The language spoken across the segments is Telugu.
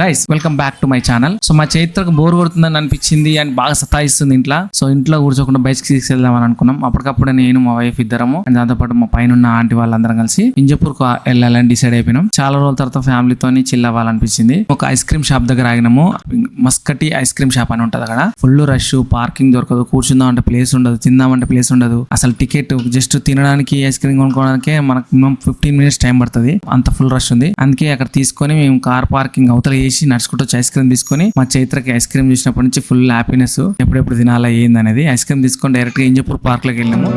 Guys welcome back to my channel. So మా చైత్రకు బోర్ కొడుతుందని అనిపించింది అండ్ బాగా సతాయిస్తుంది ఇంట్లో. సో ఇంట్లో కూర్చోకుండా బయటకి తీసుకెళ్దామని అనుకున్నాం. అప్పటికప్పుడు నేను మా వైఫ్ ఇద్దరము అండ్ దాంతోపాటు మా పైన ఉన్న ఆంటీ వాళ్ళందరం కలిసి ఇంజపూర్ వెళ్ళాలని డిసైడ్ అయిపోయినాం. చాలా రోజుల తర్వాత ఫ్యామిలీతోని చిల్ అవ్వాలనిపించింది. ఒక ఐస్ క్రీమ్ షాప్ దగ్గర ఆగినాము. మస్కటి ఐస్ క్రీమ్ షాప్ అని ఉంటది అక్కడ. ఫుల్ రష్, పార్కింగ్ దొరకదు, కూర్చుందాం అంటే ప్లేస్ ఉండదు, తిందామంటే ప్లేస్ ఉండదు. అసలు టికెట్ జస్ట్ తినడానికి ఐస్ క్రీమ్ కొనుక్కోవడానికే మనకు మినిమం 15 minutes టైం పడుతుంది. అంత ఫుల్ రష్ ఉంది. అందుకే అక్కడ తీసుకొని మేము కార్ పార్కింగ్ అవతల వేసి నడుచుకుంటూ వచ్చి ఐస్ క్రీమ్ తీసుకొని మా చైత్రకి ఐస్ క్రీమ్ చూసినప్పటి నుంచి ఫుల్ హ్యాపీనెస్. ఎప్పుడెప్పుడు తినాలా ఏంది అనేది ఐస్ క్రీమ్ తీసుకొని డైరెక్ట్ గా ఇంజపూర్ పార్క్ లోకి వెళ్ళాము.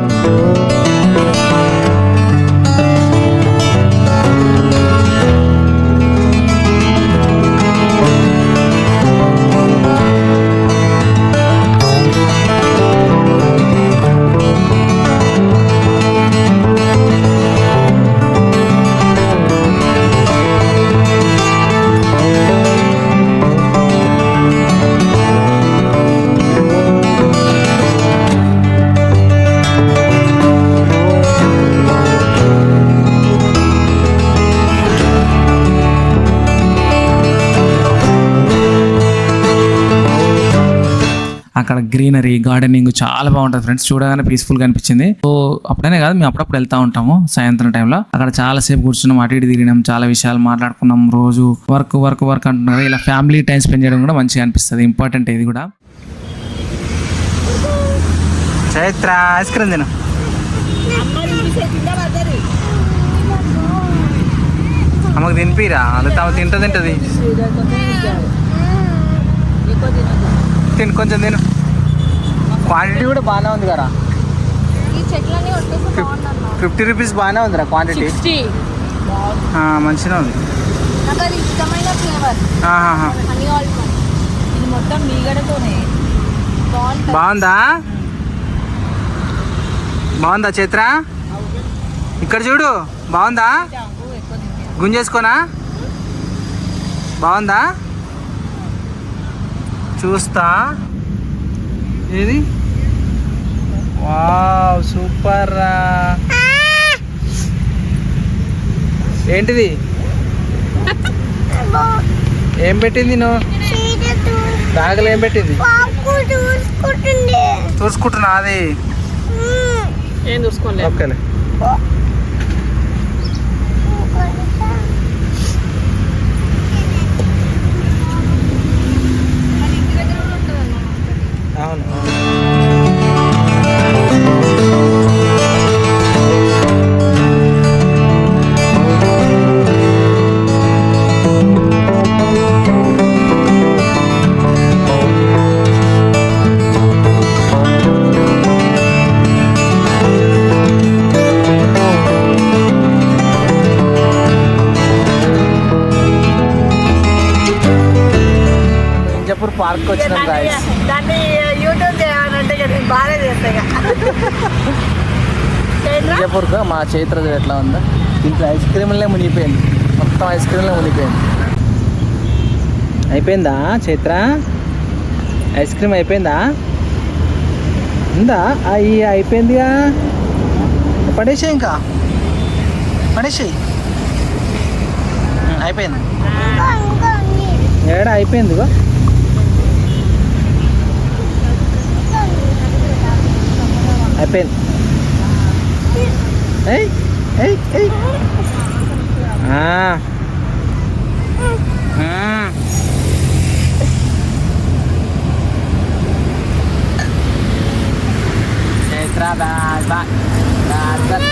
అక్కడ గ్రీనరీ, గార్డెనింగ్ చాలా బాగుంటుంది ఫ్రెండ్స్. చూడగానే పీస్ఫుల్ గా అనిపించింది. సో అప్పుడనే కాదు, మేము అప్పుడప్పుడు వెళ్తా ఉంటాము సాయంత్రం టైంలో. అక్కడ చాలా సేపు కూర్చున్నాం, అటు ఇటు తిరిగినాం, చాలా విషయాలు మాట్లాడుకున్నాం. రోజు వర్క్ వర్క్ వర్క్ అంటున్నారు. ఇలా ఫ్యామిలీ టైం స్పెండ్ చేయడం కూడా మంచిగా అనిపిస్తుంది. ఇంపార్టెంట్ ఇది కూడా. చైత్ర ఐస్ క్రీమ్ తిను. అమ్మకి తినిపిరా, అది తమ తింటది. తిను, కొంచెం తిను. క్వాంటిటీ కూడా బాగానే ఉంది కదా. 50 rupees బాగానే ఉందిరా క్వాంటిటీ. మంచిగా ఉంది. బాగుందా బాగుందా చైత్ర? ఇక్కడ చూడు, బాగుందా? గుంజేసుకోనా? బాగుందా? చూస్తా. ఏది? వావ్, సూపర్ రా. ఏంటిది? ఏం పెట్టింది నువ్వు బ్యాగులో? ఏం పెట్టింది? చూసుకుంటున్నా. అది ఏం చూసుకోలే. ఓకేలే. అవును. ఇంజపూర్ పార్క్ వచ్చినాం గాయ్స్. దాన్ని యూట్యూబ్ చేయాలంటే బాగా చేస్తాయి. ఇంజపూర్కు మా చైత్ర ఎట్లా ఉందో, ఇంట్లో ఐస్ క్రీమ్లే మునిగిపోయింది. మొత్తం ఐస్ క్రీమ్లే మునిగిపోయింది. అయిపోయిందా చైత్ర? ఐస్ క్రీమ్ అయిపోయిందా? ఉందా? అయ్యి అయిపోయిందిగా. పడేసే, ఇంకా పడేసేయి. అయిపోయింది. ఏడా అయిపోయిందిగా. అయిపోయింది. Chaitra bad girl.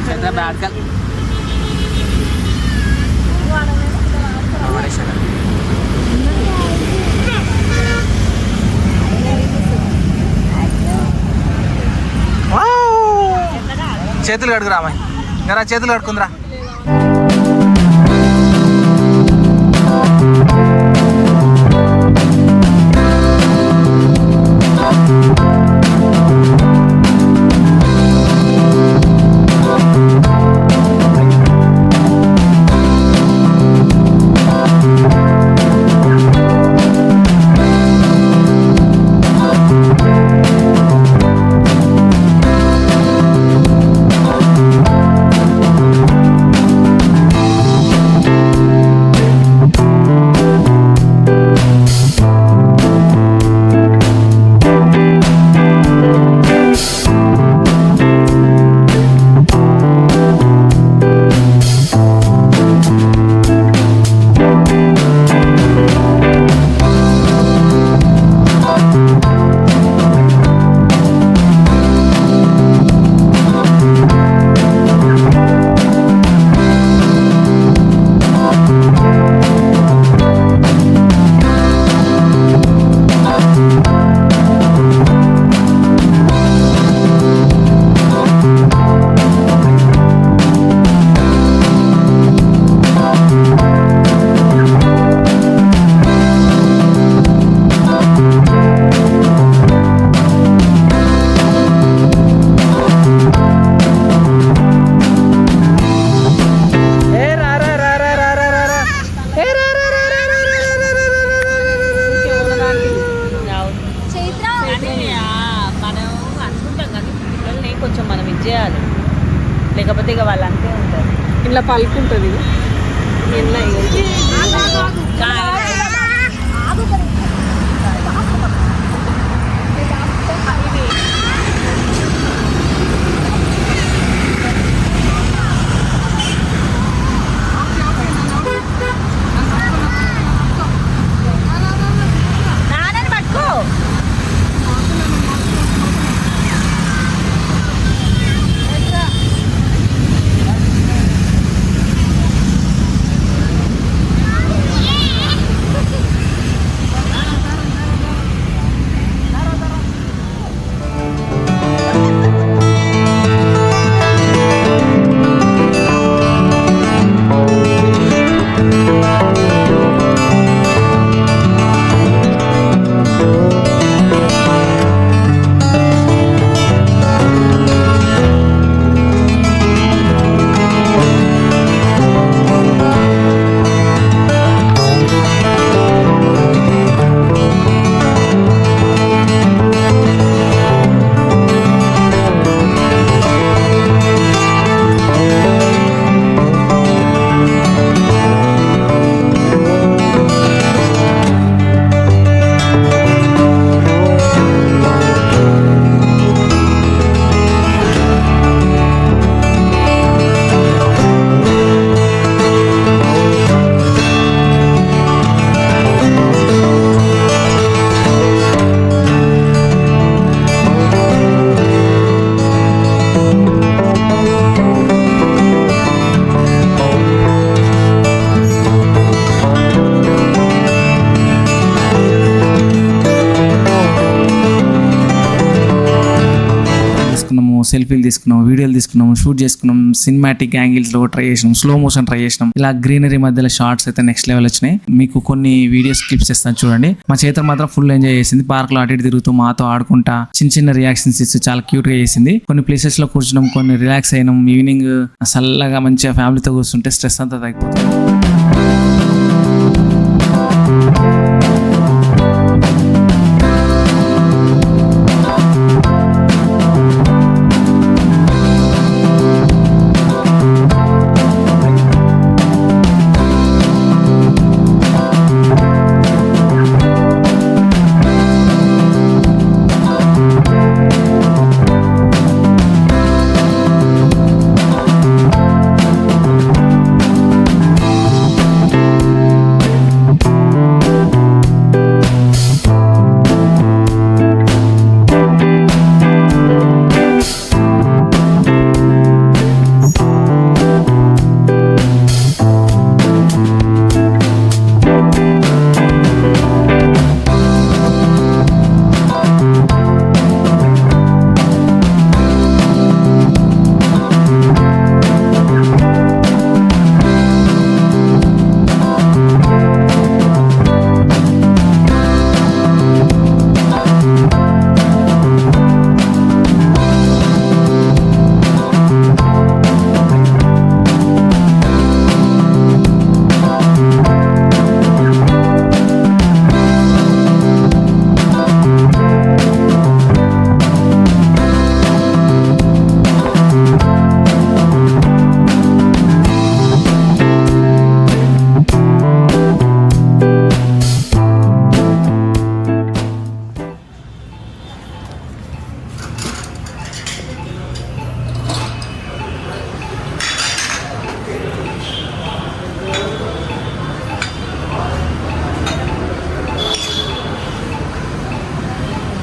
Chaitra bad girl. చేతులు కడుకురా అమ్మాయి. ఇంకా చేతులు కడుకుందిరా. కొంచెం మనం ఇది చేయాలి, లేకపోతే ఇక వాళ్ళు అంతే ఉంటారు. ఇలా పలుకుంటుంది సెల్ఫీలు తీసుకున్నాం, వీడియోలు తీసుకున్నాం, షూట్ చేసుకున్నాం, సినిమాటిక్ యాంగిల్స్ లో ట్రై చేసినాం, స్లో మోషన్ ట్రై చేసినాం. ఇలా గ్రీనరీ మధ్యలో షార్ట్స్ అయితే నెక్స్ట్ లెవెల్ వచ్చినాయి. మీకు కొన్ని వీడియోస్ క్లిప్స్ ఇస్తాను చూడండి. మా చేత మాత్రం ఫుల్ ఎంజాయ్ చేసింది. పార్క్ లో అటు ఇటు తిరుగుతూ మాతో ఆడుకుంటా చిన్న చిన్న రియాక్షన్స్ ఇస్తూ చాలా క్యూట్ గా చేసింది. కొన్ని ప్లేసెస్ లో కూర్చున్నాం, కొన్ని రిలాక్స్ అయినాం. ఈవినింగ్ చల్లగా మంచిగా ఫ్యామిలీతో కూర్చుంటే స్ట్రెస్ అంతా తగ్గిపోతుంది.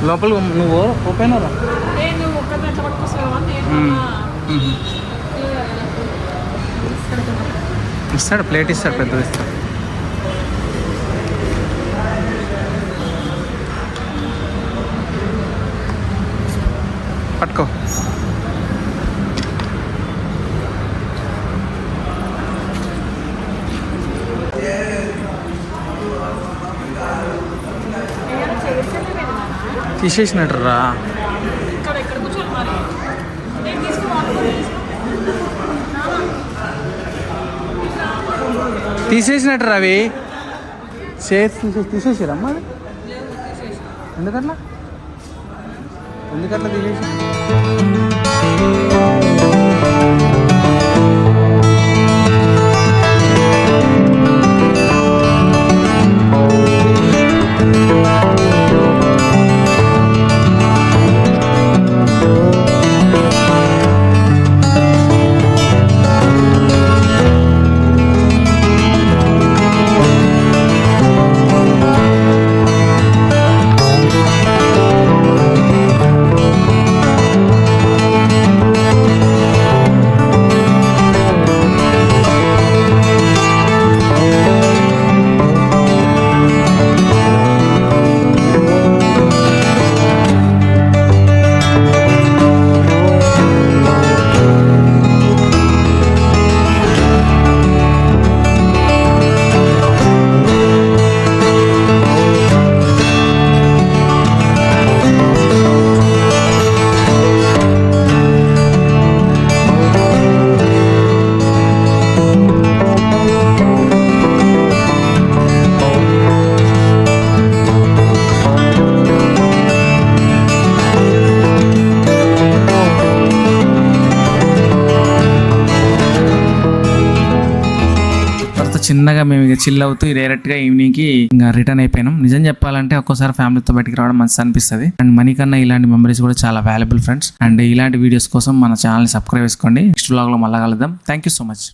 లోపల నువ్వు ఓపెన్ రా, ఇస్తాడు ప్లేట్ ఇస్తాడు, పెద్దది ఇస్తాడు. పట్టుకో. తీసేసినట్టు రా. తీసేసినట్టు రవి, చైర్స్ తీసేసిరమ్మా. ఎందుకట్లా ఎందుకట్లా తీసేసి చిన్నగా మేము ఇక చిల్ అవుతూ డైరెక్ట్ గా ఈవినింగ్ కి ఇంకా రిటర్న్ అయిపోయినాం. నిజం చెప్పాలంటే ఒక్కోసారి ఫ్యామిలీతో బయటికి రావడం మంచి అనిపిస్తుంది. అండ్ మనీ కన్నా ఇలాంటి మెమరీస్ కూడా చాలా వాల్యుబుల్ ఫ్రెండ్స్. అండ్ ఇలాంటి వీడియోస్ కోసం మన ఛానల్ ని సబ్స్క్రైబ్ చేసుకోండి. నెక్స్ట్ వ్లాగ్ లో మళ్ళా కలుద్దాం. Thank you so much.